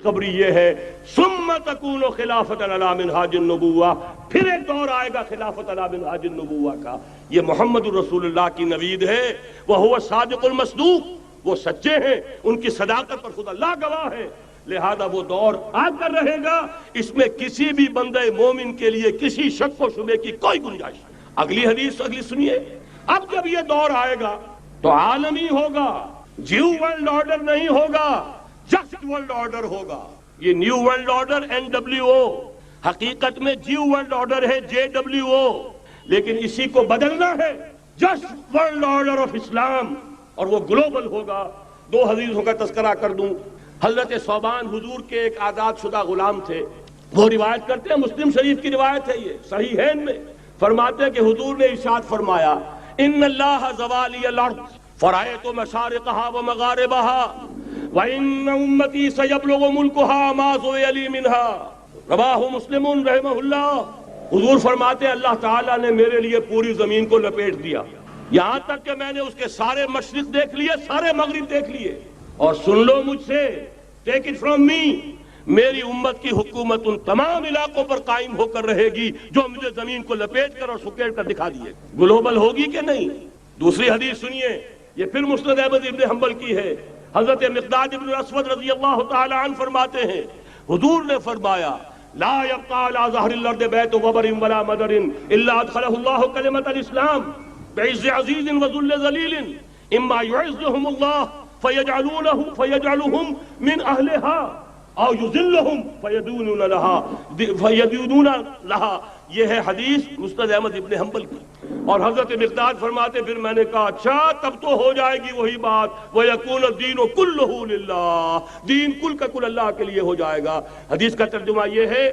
خوشخبری یہ ہے ثم تکون خلافۃ علی منہاج النبوہ، پھر ایک دور آئے گا خلافت علی منہاج النبوہ کا۔ یہ محمد الرسول اللہ کی نوید ہے، وہو الصادق المصدوق، وہ سچے ہیں، ان کی صداقت پر خود اللہ گواہ ہے، لہذا وہ دور آ کر رہے گا، اس میں کسی بھی بندہ مومن کے لیے کسی شک و شبے کی کوئی گنجائش نہیں۔ اگلی حدیث اگلی سنیے، اب جب یہ دور آئے گا تو عالمی ہوگا، نیو ورلڈ آرڈر نہیں ہوگا، جسٹ ورلڈ آرڈر ہوگا۔ یہ نیو ورلڈ آرڈر NWO، حقیقت میں نیو ورلڈ آرڈر ہے JWO، لیکن اسی کو بدلنا ہے جسٹ ورلڈ آرڈر آف اسلام، اور وہ گلوبل ہوگا۔ دو حدیثوں کا تذکرہ کر دوں۔ حضرت ثوبان حضور کے ایک آزاد شدہ غلام تھے، وہ روایت کرتے ہیں، مسلم شریف کی روایت ہے، یہ صحیحین میں فرماتے ہیں کہ حضور نے ارشاد فرمایا ان اللہ زوالی الارض فرأیت مشارقها ومغاربها وان امتی سیبلغ ملکها ما زوی لی منها، رواہ مسلم رحمہ اللہ۔ حضور فرماتے ہیں اللہ تعالیٰ نے میرے لیے پوری زمین کو لپیٹ دیا، یہاں تک کہ میں نے اس کے سارے مشرق دیکھ لیے، سارے مغرب دیکھ لیے، اور سن لو مجھ سے، ٹیک اٹ فرام می، میری امت کی حکومت ان تمام علاقوں پر قائم ہو کر رہے گی جو مجھے زمین کو لپیٹ کر اور سکیڑ کر دکھا دیے۔ گلوبل ہوگی کہ نہیں؟ دوسری حدیث سنیے، یہ پھر مسند احمد ابن حنبل کی ہے۔ حضرت مقداد ابن الاسود رضی اللہ تعالی عنہ فرماتے ہیں حضور نے فرمایا لا يبقى على ظهر الارض بيت وبر ولا مدر الا ادخله الله كلمة الاسلام بعز عزيز وذل ذليل اما يعزهم الله فيجعلهم من اهلها او يذلهم فيدونون لها۔ یہ ہے حدیث مسند احمد ابن حنبل کی۔ اور حضرت مقداد فرماتے پھر میں نے کہا اچھا تب تو ہو جائے گی وہی بات وَيَكُونَ الدِّينُ كُلُّهُ لِلَّهِ، دین کل کا کل اللہ کے لیے ہو جائے گا۔ حدیث کا ترجمہ یہ ہے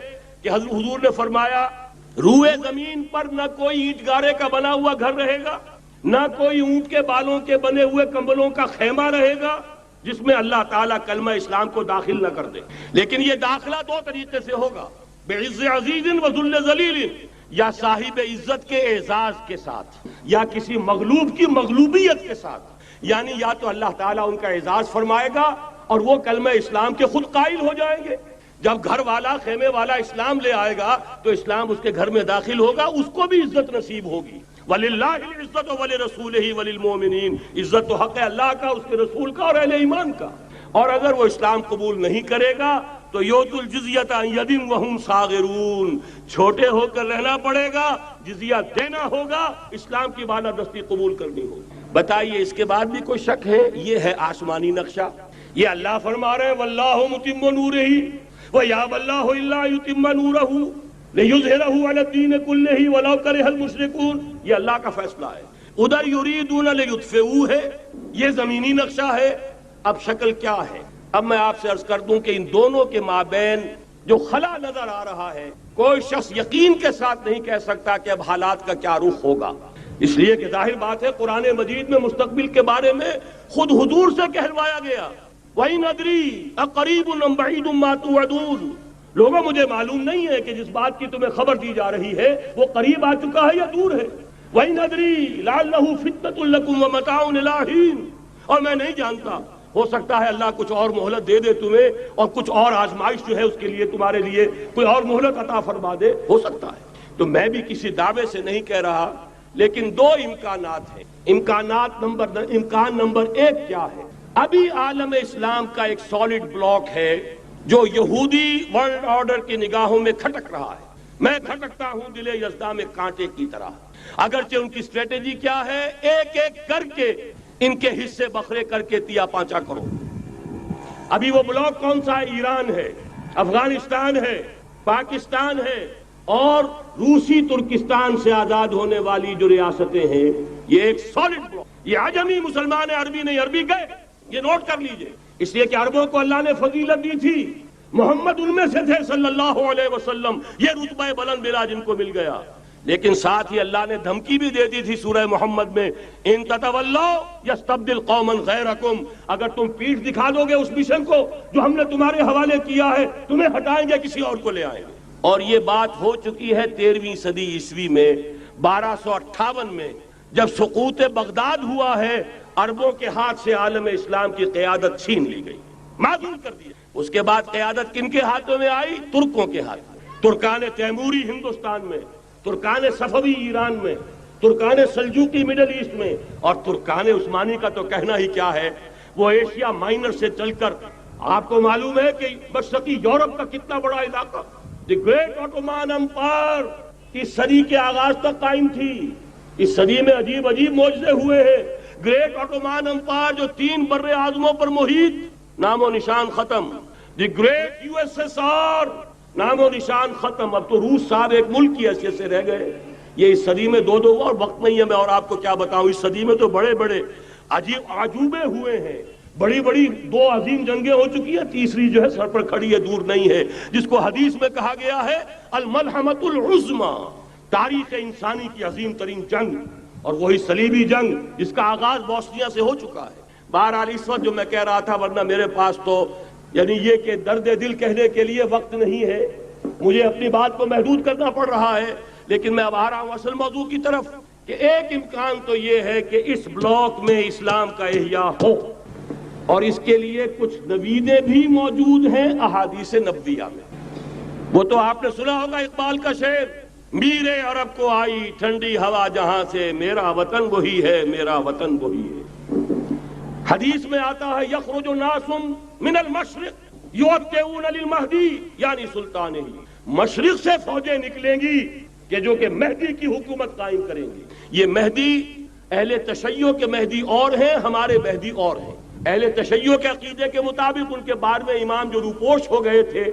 کہ حضور نے فرمایا روئے زمین پر نہ کوئی اینٹ گارے کا بنا ہوا گھر رہے گا، نہ کوئی اونٹ کے بالوں کے بنے ہوئے کمبلوں کا خیمہ رہے گا جس میں اللہ تعالیٰ کلمہ اسلام کو داخل نہ کر دے۔ لیکن یہ داخلہ دو طریقے سے ہوگا، بعز عزیز وذل ذلیل، یا صاحب عزت کے اعزاز کے ساتھ، یا کسی مغلوب کی مغلوبیت کے ساتھ، یعنی یا تو اللہ تعالیٰ ان کا اعزاز فرمائے گا اور وہ کلمہ اسلام کے خود قائل ہو جائیں گے۔ جب گھر والا خیمے والا اسلام لے آئے گا تو اسلام اس کے گھر میں داخل ہوگا، اس کو بھی عزت نصیب ہوگی۔ وَلِلَّهِ الْعِزَّةُ وَلِرَسُولِهِ وَلِلْمُؤْمِنِينَ، عزت تو حق ہے اللہ کا، اس کے رسول کا اور اہل ایمان کا۔ اور اگر وہ اسلام قبول نہیں کرے گا تو یؤتُ الْجِزْیَةَ عَنْ یَدٍ وَهُمْ صَاغِرُونَ، چھوٹے ہو کر رہنا پڑے گا، جزیہ دینا ہوگا، اسلام کی بالادستی قبول کرنی ہوگی۔ بتائیے اس کے بعد بھی کوئی شک ہے؟ یہ ہے آسمانی نقشہ۔ یہ اللہ فرما رہے ہیں وَاللَّهُ مُتِمُّ نُورِهِ وَيَأْبَى اللَّهُ إِلَّا يُتِمَّ نُورَهُ لِيُظْهِرَهُ عَلَى الدِّينِ كُلِّهِ وَلَوْ كَرِهَ الْمُشْرِكُونَ۔ یہ اللہ کا فیصلہ ہے۔ ادھر یریدون لیطفئوا ہے، یہ زمینی نقشہ ہے۔ اب شکل کیا ہے؟ اب میں آپ سے عرض کر دوں کہ ان دونوں کے مابین جو خلا نظر آ رہا ہے، کوئی شخص یقین کے ساتھ نہیں کہہ سکتا کہ اب حالات کا کیا رخ ہوگا، اس لیے کہ ظاہر بات ہے قرآن مجید میں مستقبل کے بارے میں خود حضور سے کہلوایا گیا وَإِنْ أَدْرِي أَقَرِيبٌ أَمْ بَعِيدٌ مَا تُوعَدُونَ۔ لوگوں مجھے معلوم نہیں ہے کہ جس بات کی تمہیں خبر دی جا رہی ہے وہ قریب آ چکا ہے یا دور ہے۔ وَإِنْ أَدْرِي لَعَلَّهُ فِتْنَةٌ لَكُمْ وَمَتَاعٌ إِلَىٰ حِينٍ، اور میں نہیں جانتا، ہو سکتا ہے اللہ کچھ اور مہلت دے دے تمہیں اور کچھ اور آزمائش جو ہے اس کے لیے تمہارے لیے کوئی اور مہلت عطا فرما دے، ہو سکتا ہے۔ تو میں بھی کسی دعوے سے نہیں کہہ رہا، لیکن دو امکانات ہیں۔ امکان نمبر ایک کیا ہے؟ ابھی عالم اسلام کا ایک سالڈ بلاک ہے جو یہودی ورلڈ آرڈر کی نگاہوں میں کھٹک رہا ہے۔ میں کھٹکتا ہوں دل یزداں میں کانٹے کی طرح، اگرچہ ان کی اسٹریٹجی کیا ہے؟ ایک ایک کر کے ان کے حصے بکھرے کر کے تیا پانچا کرو۔ ابھی وہ بلاک کون سا ہے؟ ایران ہے، افغانستان ہے، پاکستان ہے اور روسی ترکستان سے آزاد ہونے والی جو ریاستیں ہیں، یہ ایک سالڈ بلاک۔ یہ عجمی مسلمان ہے، عربی نہیں، عربی گئے، یہ نوٹ کر لیجئے، اس لیے کہ عربوں کو اللہ نے فضیلت دی تھی، محمد ان میں سے تھے صلی اللہ علیہ وسلم، یہ رتبہ بلند ملا جن کو مل گیا۔ لیکن ساتھ ہی اللہ نے دھمکی بھی دے دی تھی سورہ محمد میں، ان تتولوا یستبدل قوما غیرکم، اگر تم پیٹھ دکھا دو گے اس مشن کو جو ہم نے تمہارے حوالے کیا ہے، تمہیں ہٹائیں گے، کسی اور کو لے آئیں گے۔ اور یہ بات ہو چکی ہے 13ویں صدی عیسوی میں، 1258 میں جب سقوط بغداد ہوا ہے، عربوں کے ہاتھ سے عالم اسلام کی قیادت چھین لی گئی، معذول کر دیا۔ اس کے بعد قیادت کن کے ہاتھوں میں آئی؟ ترکوں کے ہاتھ میں. ترکان تیموری ہندوستان میں، ترکان صفوی ایران میں، ترکان سلجوقی مڈل ایسٹ میں، اور ترکان عثمانی کا تو کہنا ہی کیا ہے. وہ ایشیا مائنر سے چل کر آپ کو معلوم ہے کہ مشرقی یورپ کا کتنا بڑا علاقہ، دی گریٹ آٹومان امپائر اس صدی کے آغاز تک قائم تھی. اس صدی میں عجیب عجیب معجزے ہوئے ہیں. گریٹ آٹومان امپائر جو 3 بر اعظموں پر محیط، نام و نشان ختم. The great U S S R, نام و نشان ختم. اب تو روس صاحب ایک ملک کی حیثیت سے رہ گئے. یہ اس صدی میں دو اور وقت نہیں ہے میں اور آپ کو کیا بتاؤں. اس صدی میں تو بڑے بڑے عجیب عجوبے ہوئے ہیں. بڑی بڑی 2 عظیم جنگیں ہو چکی ہیں، تیسری جو ہے سر پر کھڑی ہے، دور نہیں ہے، جس کو حدیث میں کہا گیا ہے الملحمۃ العظمی، تاریخ انسانی کی عظیم ترین جنگ، اور وہی صلیبی جنگ جس کا آغاز بوسنیا سے ہو چکا ہے. بہرحال اس وقت جو میں کہہ رہا تھا، ورنہ میرے پاس تو یعنی یہ کہ درد دل کہنے کے لیے وقت نہیں ہے، مجھے اپنی بات کو محدود کرنا پڑ رہا ہے. لیکن میں اب آ رہا ہوں اصل موضوع کی طرف کہ ایک امکان تو یہ ہے کہ اس بلاک میں اسلام کا احیاء ہو، اور اس کے لیے کچھ نویدیں بھی موجود ہیں احادیث نبویہ میں. وہ تو آپ نے سنا ہوگا اقبال کا شعر، میرے عرب کو آئی ٹھنڈی ہوا جہاں سے، میرا وطن وہی ہے، میرا وطن وہی ہے. حدیث میں آتا ہے یخرج ناس من المشرق یؤتون للمہدی یعنی سلطانہ، مشرق سے فوجیں نکلیں گی کہ جو کہ مہدی کی حکومت قائم کریں گی. یہ مہدی اہل تشیع کے مہدی اور ہیں، ہمارے مہدی اور ہیں. اہل تشیع کے عقیدے کے مطابق ان کے بعد میں امام جو روپوش ہو گئے تھے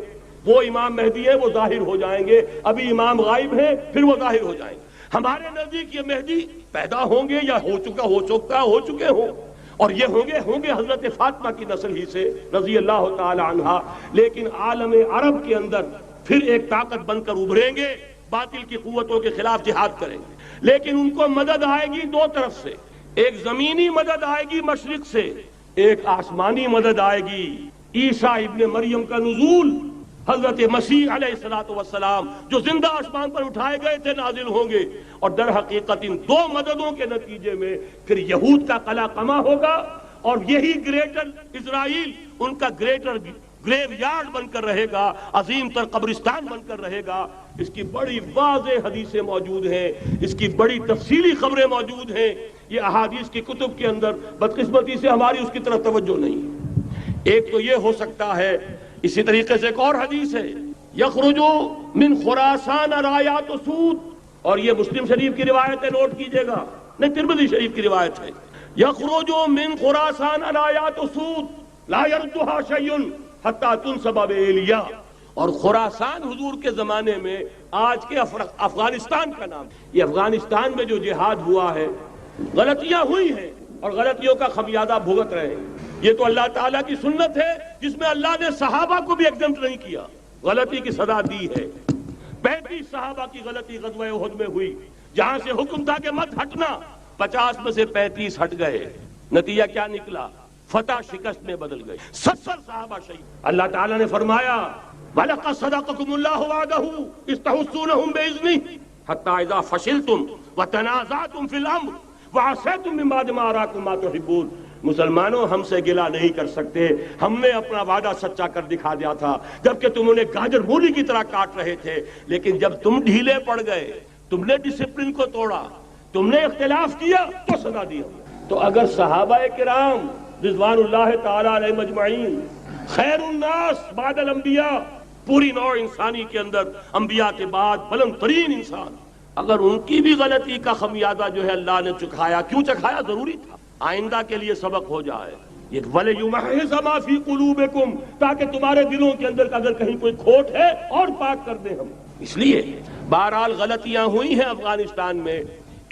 وہ امام مہدی ہے، وہ ظاہر ہو جائیں گے. ابھی امام غائب ہیں، پھر وہ ظاہر ہو جائیں گے. ہمارے نزدیک یہ مہدی پیدا ہوں گے یا ہو چکے ہوں، اور یہ ہوں گے حضرت فاطمہ کی نسل ہی سے رضی اللہ تعالی عنہا. لیکن عالم عرب کے اندر پھر ایک طاقت بن کر ابھریں گے، باطل کی قوتوں کے خلاف جہاد کریں گے. لیکن ان کو مدد آئے گی 2 طرف سے، ایک زمینی مدد آئے گی مشرق سے، ایک آسمانی مدد آئے گی. عیسیٰ ابن مریم کا نزول، حضرت مسیح علیہ الصلوۃ والسلام جو زندہ آسمان پر اٹھائے گئے تھے نازل ہوں گے. اور در حقیقت ان 2 مددوں کے نتیجے میں پھر یہود کا قلع قمع ہوگا، اور یہی گریٹر اسرائیل ان کا گریٹر گریو یارڈ بن کر رہے گا، عظیم تر قبرستان بن کر رہے گا. اس کی بڑی واضح حدیثیں موجود ہیں، اس کی بڑی تفصیلی خبریں موجود ہیں. یہ احادیث کی کتب کے اندر بدقسمتی سے ہماری اس کی طرف توجہ نہیں. ایک تو یہ ہو سکتا ہے. اسی طریقے سے ایک اور حدیث ہے، یخرج من خراسان رایات سود، اور یہ مسلم شریف کی روایت ہے، نوٹ کیجئے گا، نہیں ترمذی شریف کی روایت ہے. یخرج من خراسان رایات سود لا يردها شیء حتی تنصب بإیلیا. اور خراسان حضور کے زمانے میں آج کے افغانستان کا نام. یہ افغانستان میں جو جہاد ہوا ہے، غلطیاں ہوئی ہیں اور غلطیوں کا خمیازہ بھگت رہے ہیں. یہ تو اللہ تعالیٰ کی سنت ہے جس میں اللہ نے صحابہ کو بھی ایگزمپٹ نہیں کیا، غلطی کی سزا دی ہے. 35 صحابہ کی غلطی غزوہ احد میں ہوئی، جہاں سے حکم تھا کہ مت ہٹنا، 50 میں سے 35 ہٹ گئے. نتیجہ کیا نکلا؟ فتح شکست میں بدل گئی. 70 صحابہ شہید. اللہ تعالیٰ نے فرمایا وَلَقَدْ صَدَقَكُمُ اللَّهُ وَعْدَهُ إِذْ تَحُسُّونَهُم بِإِذْنِهِ حَتَّىٰ إِذَا فَشِلْتُمْ وَتَنَازَعْتُمْ فِي الْأَمْرِ وَعَصَيْتُم مِّن بَعْدِ مَا أَرَاكُم مَّا تُحِبُّونَ. مسلمانوں ہم سے گلہ نہیں کر سکتے، ہم نے اپنا وعدہ سچا کر دکھا دیا تھا جبکہ تم انہیں گاجر مولی کی طرح کاٹ رہے تھے. لیکن جب تم ڈھیلے پڑ گئے، تم نے ڈسپلن کو توڑا، تم نے اختلاف کیا، تو سزا دی ہم. تو اگر صحابہ کرام رضوان اللہ تعالی علیہم اجمعین خیر الناس بعد الانبیاء، پوری نوع انسانی کے اندر انبیاء کے بعد بلند ترین انسان، اگر ان کی بھی غلطی کا خمیازہ جو ہے اللہ نے چکھایا، کیوں چکھایا؟ ضروری تھا، آئندہ کے لیے سبق ہو جائے. یہ وَلِيُمَحِّصَ مَا فِي قُلُوبِكُمْ، تاکہ تمہارے دلوں کے اندر اگر کہیں کوئی کھوٹ ہے اور پاک کر دیں ہم. اس لیے بہرحال غلطیاں ہوئی ہیں افغانستان میں.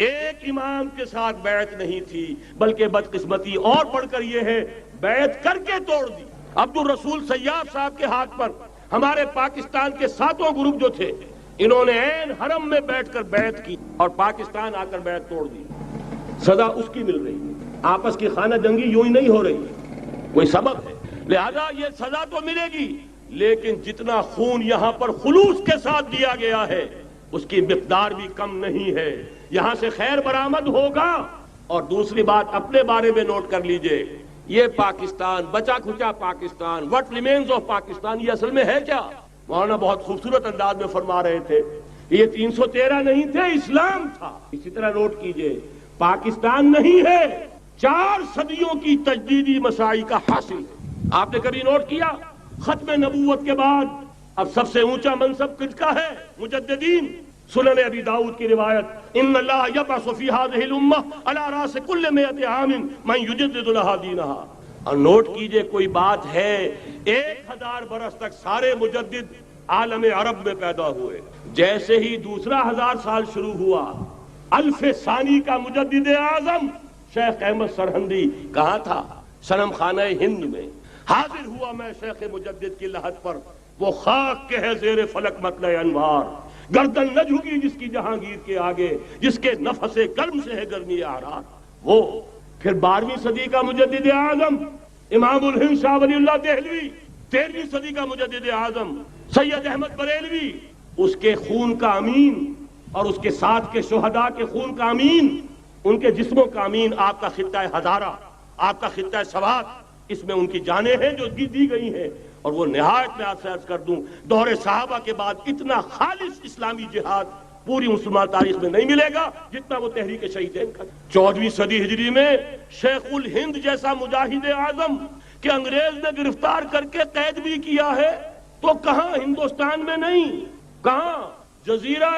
ایک امام کے ساتھ بیعت نہیں تھی، بلکہ بدقسمتی اور بڑھ کر یہ ہے بیعت کر کے توڑ دی. عبد الرسول سیاف صاحب کے ہاتھ پر ہمارے پاکستان کے 7 گروپ جو تھے، انہوں نے عین حرم میں بیٹھ کر بیعت کی اور پاکستان آ کر بیعت توڑ دی. سزا اس کی مل رہی ہے. آپس کی خانہ جنگی یوں ہی نہیں ہو رہی، کوئی سبب ہے. لہذا یہ سزا تو ملے گی، لیکن جتنا خون یہاں پر خلوص کے ساتھ دیا گیا ہے اس کی مقدار بھی کم نہیں ہے. یہاں سے خیر برآمد ہوگا. اور دوسری بات اپنے بارے میں نوٹ کر لیجئے، یہ پاکستان، بچا کھچا Pakistan, what remains of Pakistan, یہ اصل میں ہے کیا؟ مولانا بہت خوبصورت انداز میں فرما رہے تھے یہ 313 نہیں تھے، اسلام تھا۔ اسی طرح نوٹ کیجئے پاکستان نہیں ہے، 4 صدیوں کی تجدیدی مساعی کا حاصل ہے۔ آپ نے کبھی نوٹ کیا ختم نبوت کے بعد اب سب سے اونچا منصب کس کا ہے؟ مجددین۔ سنن ابی داؤد کی روایت، ان اللہ یبعث فی هذه الامہ علی راس کل 100 عام من یجدد لها دینها۔ اور نوٹ کیجئے کوئی بات ہے 1000 برس تک سارے مجدد عالم عرب میں پیدا ہوئے، جیسے ہی دوسرا 1000 سال شروع ہوا، الف ثانی کا مجدد اعظم شیخ احمد سرہندی کہاں تھا؟ صنم خانہ ہند میں حاضر ہوا۔ میں شیخ مجدد کی لحد پر، وہ خاک کے ہے زیر فلک مطلع انوار، گردن نہ جھکی جس کی جہانگیر کے آگے، جس کے نفس گرم سے ہے گرمی آرار۔ وہ پھر 12ویں صدی کا مجدد اعظم امام الہند شاہ ولی اللہ دہلوی، 13ویں صدی کا مجدد اعظم سید احمد بریلوی، اس کے خون کا امین اور اس کے ساتھ کے شہداء کے خون کا امین، ان کے جسموں کا امین آپ کا خطہ ہزارہ، آپ کا خطہ سوات، اس میں ان کی جانیں ہیں جو دی گئی ہیں۔ اور وہ نہایت میں آپ سے عرض کر دوں دور صحابہ کے بعد اتنا خالص اسلامی جہاد پوری مسلمان تاریخ میں نہیں ملے گا جتنا وہ تحریک شہیدین کا۔ 14ویں صدی ہجری میں شیخ الہند جیسا مجاہد اعظم کہ انگریز نے گرفتار کر کے قید بھی کیا ہے، تو کہاں ہندوستان میں نہیں، کہاں جزیرہ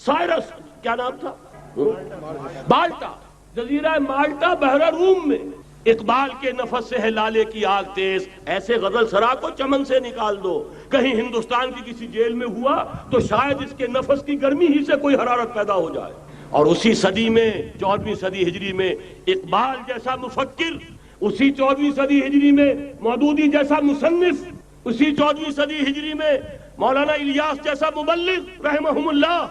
سائرس، کیا نام تھا، مالٹا، جزیرہ مالٹا بحر روم میں۔ اقبال کے نفس سے ہے لالے کی آگ تیز، ایسے غزل سرا کو چمن سے نکال دو۔ کہیں ہندوستان کی کسی جیل میں ہوا تو شاید اس کے نفس کی گرمی ہی سے کوئی حرارت پیدا ہو جائے۔ اور اسی صدی میں 14ویں صدی ہجری میں اقبال جیسا مفکر، اسی 14ویں صدی ہجری میں مودودی جیسا مصنف، اسی 14ویں صدی ہجری میں مولانا الیاس جیسا مبلغ رحمہم اللہ،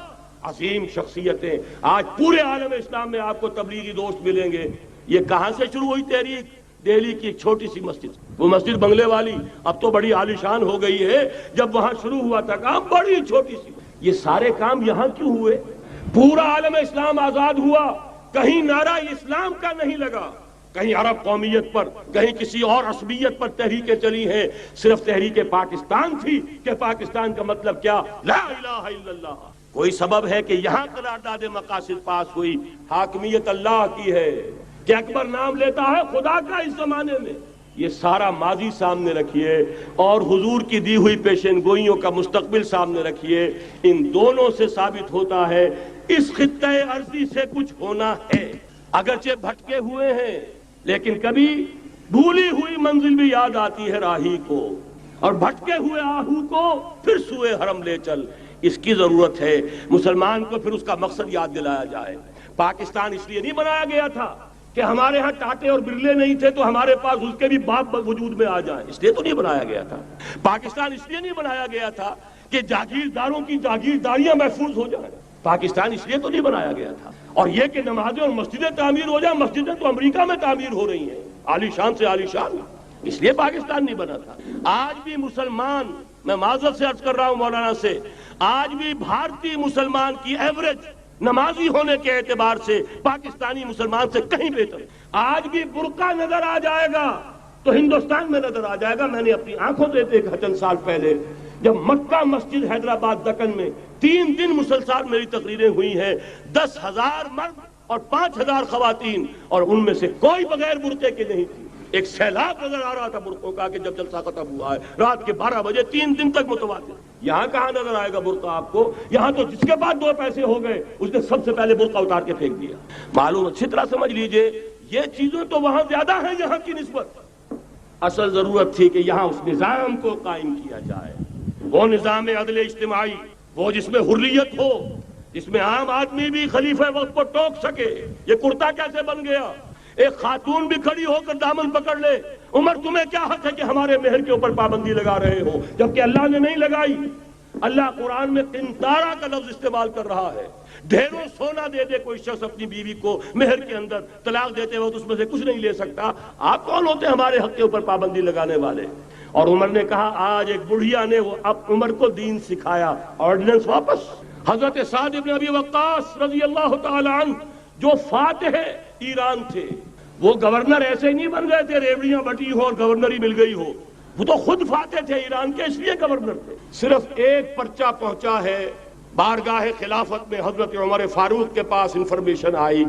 عظیم شخصیتیں آج پورے عالم اسلام میں آپ کو تبلیغی دوست ملیں گے۔ یہ کہاں سے شروع ہوئی تحریک؟ دہلی کی ایک چھوٹی سی مسجد، وہ مسجد بنگلے والی اب تو بڑی عالیشان ہو گئی ہے، جب وہاں شروع ہوا تھا کام بڑی چھوٹی سی۔ یہ سارے کام یہاں کیوں ہوئے؟ پورا عالم اسلام آزاد ہوا، کہیں نعرہ اسلام کا نہیں لگا، کہیں عرب قومیت پر، کہیں کسی اور عصبیت پر تحریکیں چلی ہیں، صرف تحریک پاکستان تھی کہ پاکستان کا مطلب کیا؟ لا الہ الا اللہ۔ کوئی سبب ہے کہ یہاں قرارداد مقاصد پاس ہوئی، حاکمیت اللہ کی ہے کہ اکبر نام لیتا ہے خدا کا اس زمانے میں۔ یہ سارا ماضی سامنے رکھیے اور حضور کی دی ہوئی پیشین گوئیوں کا مستقبل سامنے رکھیے، ان دونوں سے ثابت ہوتا ہے اس خطہ ارضی سے کچھ ہونا ہے۔ اگرچہ بھٹکے ہوئے ہیں لیکن کبھی بھولی ہوئی منزل بھی یاد آتی ہے راہی کو، اور بھٹکے ہوئے آہو کو پھر سوئے حرم لے چل۔ اس کی ضرورت ہے مسلمان کو پھر اس کا مقصد یاد دلایا جائے۔ پاکستان اس لیے نہیں بنایا گیا تھا کہ ہمارے ہاں ٹاٹے اور برلے نہیں تھے تو ہمارے پاس اس کے بھی باپ وجود میں آ جائیں، اس لیے تو نہیں بنایا گیا تھا۔ پاکستان اس لیے نہیں بنایا گیا تھا کہ جاگیرداروں کی جاگیرداریاں محفوظ ہو جائیں، پاکستان اس لیے تو نہیں بنایا گیا تھا۔ اور یہ کہ نمازیں اور مسجدیں تعمیر ہو جائیں، مسجدیں تو امریکہ میں تعمیر ہو رہی ہیں عالی شان سے عالی شان، اس لیے پاکستان نہیں بنا تھا۔ آج بھی مسلمان، میں معذرت سے عرض کر رہا ہوں مولانا سے، آج بھی بھارتی مسلمان کی ایوریج نمازی ہونے کے اعتبار سے پاکستانی مسلمان سے کہیں بہتر۔ آج بھی برقع نظر آ جائے گا تو ہندوستان میں نظر آ جائے گا۔ میں نے اپنی آنکھوں سے دیکھا چند سال پہلے جب مکہ مسجد حیدرآباد دکن میں 3 دن مسلسل میری تقریریں ہوئی ہیں، 10,000 مرد اور 5,000 خواتین، اور ان میں سے کوئی بغیر برقعے کے نہیں تھی۔ ایک سیلاب نظر آ رہا تھا برقعوں کا کہ جب جلسہ ختم ہوا ہے رات کے 12 بجے 3 دن تک متواتر۔ یہاں کہاں نظر آئے گا برقع آپ کو؟ یہاں تو جس کے بعد 2 پیسے ہو گئے اس نے سب سے پہلے برقع اتار کے پھینک دیا۔ معلوم اچھی طرح سمجھ لیجئے یہ چیزیں تو وہاں زیادہ ہیں یہاں کی نسبت۔ اصل ضرورت تھی کہ یہاں اس نظام کو قائم کیا جائے، وہ نظام عدل اجتماعی، وہ جس میں حریت ہو، جس میں عام آدمی بھی خلیفہ وقت کو ٹوک سکے۔ یہ کرتا کیسے بن گیا؟ ایک خاتون بھی کھڑی ہو کر دامن پکڑ لے، عمر تمہیں کیا حق ہے کہ ہمارے مہر کے اوپر پابندی لگا رہے ہو، جبکہ اللہ نے نہیں لگائی۔ اللہ قرآن میں قنطارہ کا لفظ استعمال کر رہا ہے۔ ڈھیروں سونا دے دے کوئی شخص اپنی بیوی کو مہر کے اندر، طلاق دیتے وقت اس میں سے کچھ نہیں لے سکتا، آپ کون ہوتے ہیں ہمارے حق کے اوپر پابندی لگانے والے؟ اور عمر نے کہا، آج ایک بڑھیا نے وہ اب عمر کو دین سکھایا، آرڈیننس واپس۔ حضرت سعد بن ابی وقاص رضی اللہ تعالی عنہ جو فاتح ایران تھے، وہ گورنر ایسے ہی نہیں بن گئے تھے ریوڑیاں بٹی ہو اور گورنر ہی مل گئی ہو، وہ تو خود فاتح تھے ایران کے، اس لیے گورنر تھے۔ صرف ایک پرچہ پہنچا ہے بارگاہ خلافت میں، حضرت عمر فاروق کے پاس انفارمیشن آئی،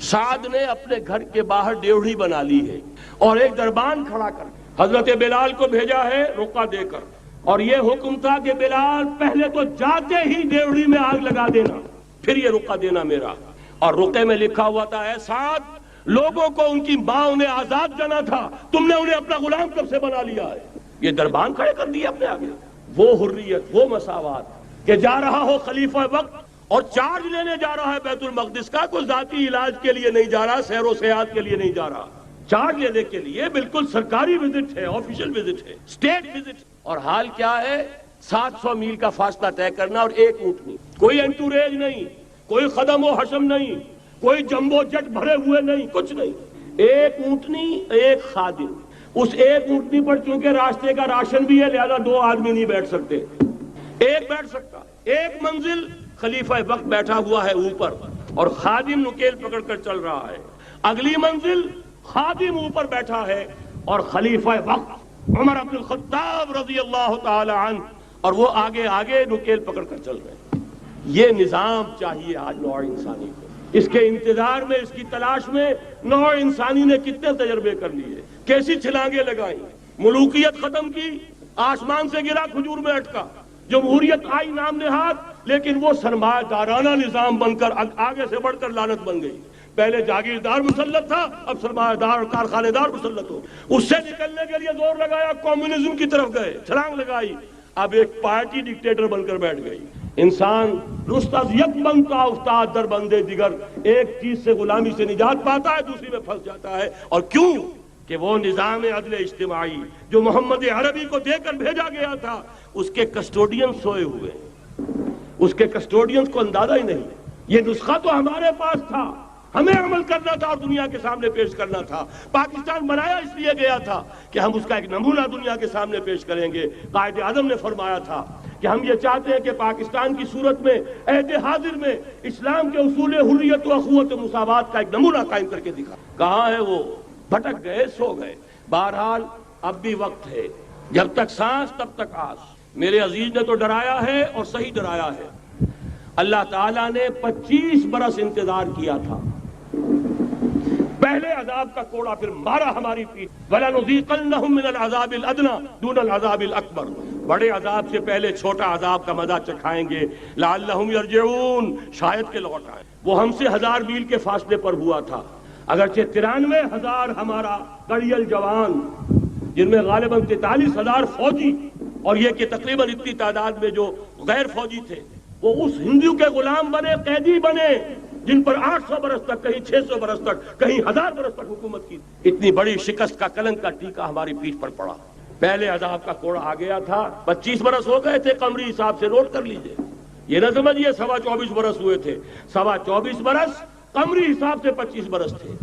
سعد نے اپنے گھر کے باہر ڈیوڑی بنا لی ہے اور ایک دربان کھڑا کر حضرت بلال کو بھیجا ہے رقعہ دے کر، اور یہ حکم تھا کہ بلال پہلے تو جاتے ہی ڈیوڑی میں آگ لگا دینا، پھر یہ رقعہ دینا میرا۔ اور رقعے میں لکھا ہوا تھا، اے سعد، لوگوں کو ان کی ماں انہیں آزاد جانا تھا، تم نے انہیں اپنا غلام کب سے بنا لیا ہے؟ یہ دربان کھڑے کر دیے اپنے آگے۔ وہ حریت، وہ مساوات کہ جا رہا ہو خلیفہ وقت اور چارج لینے جا رہا ہے بیت المقدس کا، کوئی ذاتی علاج کے لیے نہیں جا رہا، سیر و سیاحت کے لیے نہیں جا رہا، چارج لینے کے لیے بالکل سرکاری وزٹ ہے، آفیشل وزٹ ہے، اسٹیٹ وزٹ۔ اور حال کیا ہے؟ 700 میل کا فاصلہ طے کرنا اور ایک اونٹنی، کوئی انٹوریج نہیں، کوئی خدم و حشم نہیں، کوئی جمبو جٹ بھرے ہوئے نہیں، کچھ نہیں، ایک اونٹنی، ایک خادم۔ اس ایک اونٹنی پر چونکہ راستے کا راشن بھی ہے لہذا 2 آدمی نہیں بیٹھ سکتے، ایک بیٹھ سکتا۔ ایک منزل خلیفہ وقت بیٹھا ہوا ہے اوپر اور خادم نکیل پکڑ کر چل رہا ہے، اگلی منزل خادم اوپر بیٹھا ہے اور خلیفہ وقت عمر بن الخطاب رضی اللہ تعالی عنہ اور وہ آگے آگے نکیل پکڑ کر چل رہے ہیں۔ یہ نظام چاہیے آج نوع انسانی کو۔ اس کے انتظار میں، اس کی تلاش میں نوع انسانی نے کتنے تجربے کر لیے، کیسی چھلانگیں لگائیں، ملوکیت ختم کی، آسمان سے گرا کھجور میں اٹکا، جمہوریت آئی نام نہاد، لیکن وہ سرمایہ دارانہ نظام بن کر آگے سے بڑھ کر لعنت بن گئی۔ پہلے جاگیردار مسلط تھا، اب سرمایہ دار اور کارخانے دار مسلط ہو۔ اس سے نکلنے کے لیے زور لگایا، کمیونزم کی طرف گئے، چھلانگ لگائی، اب ایک پارٹی ڈکٹیٹر بن کر بیٹھ گئی۔ انسان رست از یک بنتا افتاد در بندے دیگر، ایک چیز سے غلامی سے نجات پاتا ہے، دوسری میں پھنس جاتا ہے۔ اور کیوں؟ کہ وہ نظام عدل اجتماعی جو محمد عربی کو دے کر بھیجا گیا تھا، اس کے کسٹوڈین سوئے ہوئے، اس کے کسٹوڈینز کو اندازہ ہی نہیں۔ یہ نسخہ تو ہمارے پاس تھا، ہمیں عمل کرنا تھا اور دنیا کے سامنے پیش کرنا تھا۔ پاکستان بنایا اس لیے گیا تھا کہ ہم اس کا ایک نمونہ دنیا کے سامنے پیش کریں گے۔ قائد اعظم نے فرمایا تھا کہ ہم یہ چاہتے ہیں کہ پاکستان کی صورت میں عہد حاضر میں اسلام کے اصول حریت و اخوت و مساوات کا ایک نمونہ قائم کر کے دکھا۔ کہاں ہے وہ؟ بھٹک گئے، سو گئے۔ بہرحال اب بھی وقت ہے، جب تک سانس تب تک آس۔ میرے عزیز نے تو ڈرایا ہے اور صحیح ڈرایا ہے۔ اللہ تعالیٰ نے 25 برس انتظار کیا تھا، پہلے عذاب کا کوڑا پھر مارا ہماری پیٹھ۔ وَلَنُذِيقَنَّهُم مِّنَ الْعَذَابِ الْأَدْنَىٰ دُونَ الْعَذَابِ الْأَكْبَرِ، بڑے عذاب سے پہلے چھوٹا عذاب کا مزہ چکھائیں گے۔ لَعَلَّهُمْ يَرْجِعُونَ، شاید کہ لوٹ آئیں۔ وہ ہم سے 1000 میل کے فاصلے پر ہوا تھا، اگرچہ 93,000 ہمارا کڑیل جوان، جن میں غالباً 43,000 فوجی، اور یہ کہ تقریباً اتنی تعداد میں جو غیر فوجی تھے، وہ اس ہندو کے غلام بنے، قیدی بنے، جن پر 800 برس تک، کہیں 600 برس تک، کہیں 1000 برس تک حکومت کی۔ اتنی بڑی شکست کا کلنک کا ٹیکا ہماری پیٹھ پر پڑا۔ پہلے عذاب کا کوڑا آ گیا تھا، 25 برس ہو گئے تھے، قمری حساب سے نوٹ کر لیجئے، یہ نہ سمجھیے 24.25 برس ہوئے تھے، 24.25 برس قمری حساب سے 25 برس تھے۔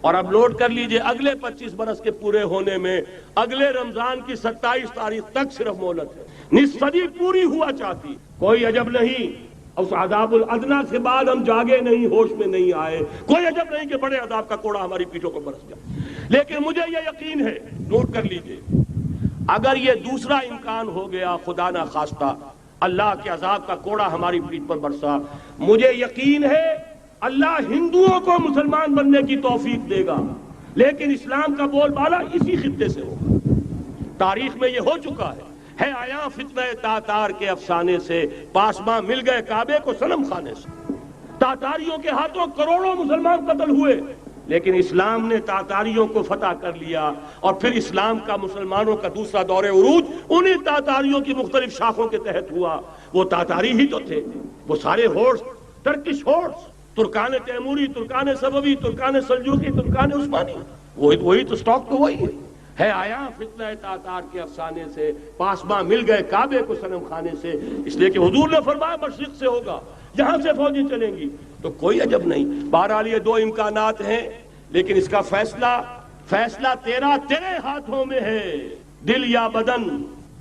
اور اب نوٹ کر لیجئے اگلے 25 برس کے پورے ہونے میں اگلے رمضان کی 27 تاریخ تک صرف مہلت ہے، نصف صدی پوری ہوا چاہتی۔ کوئی عجب نہیں اس عذاب الادنا سے بعد ہم جاگے نہیں، ہوش میں نہیں آئے، کوئی عجب نہیں کہ بڑے عذاب کا کوڑا ہماری پیٹھوں پر برس جائے۔ لیکن مجھے یہ یقین ہے، نوٹ کر لیجئے، اگر یہ دوسرا امکان ہو گیا، خدا نہ خواستہ اللہ کے عذاب کا کوڑا ہماری پیٹھ پر برسا، مجھے یقین ہے اللہ ہندوؤں کو مسلمان بننے کی توفیق دے گا، لیکن اسلام کا بول بالا اسی خطے سے ہوگا۔ تاریخ میں یہ ہو چکا ہے آیا فتنہ تاتار کے افسانے سے، پاسباں مل گئے کعبے کو صنم خانے سے۔ تاتاریوں کے ہاتھوں کروڑوں مسلمان قتل ہوئے، لیکن اسلام نے تاتاریوں کو فتح کر لیا، اور پھر اسلام کا مسلمانوں کا دوسرا دور عروج انہی تاتاریوں کی مختلف شاخوں کے تحت ہوا۔ وہ تاتاری ہی تو تھے، وہ سارے ہورس، ٹرکش ہورس، ترکان تیموری، ترکان صفوی، ترکان سلجوقی، ترکان عثمانی، وہی تو سٹاک تو وہی ہے آیا فتنہ تاتار کے افسانے سے، پاسباں مل گئے کعبے کو صنم خانے سے، اس لیے کہ حضور نے فرمایا مشرق سے ہوگا، جہاں سے فوجیں چلیں گی، تو کوئی عجب نہیں۔ بہرحال یہ 2 امکانات ہیں، لیکن اس کا فیصلہ تیرے ہاتھوں میں ہے، دل یا بدن،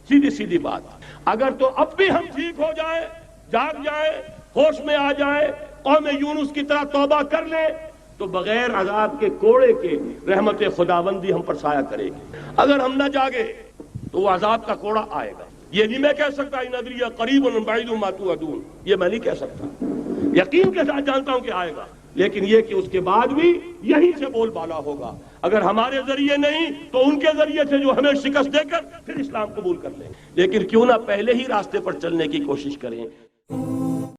سیدھی بات۔ اگر تو اب بھی ہم ٹھیک ہو جائیں، جاگ جائیں، ہوش میں آ جائیں، قوم یونس کی طرح توبہ کر لیں، تو بغیر عذاب کے کوڑے کے رحمت خداوندی ہم پر سایہ کرے گی. اگر ہم نہ جاگے تو وہ عذاب کا کوڑا آئے گا. یہ نہیں میں کہہ سکتا ان ادری قریب بعید ما توعدون، یہ میں نہیں کہہ سکتا، یقین کے ساتھ جانتا ہوں کہ آئے گا، لیکن یہ کہ اس کے بعد بھی یہی سے بول بالا ہوگا. اگر ہمارے ذریعے نہیں تو ان کے ذریعے سے جو ہمیں شکست دے کر پھر اسلام قبول کر لیں. لیکن کیوں نہ پہلے ہی راستے پر چلنے کی کوشش کریں.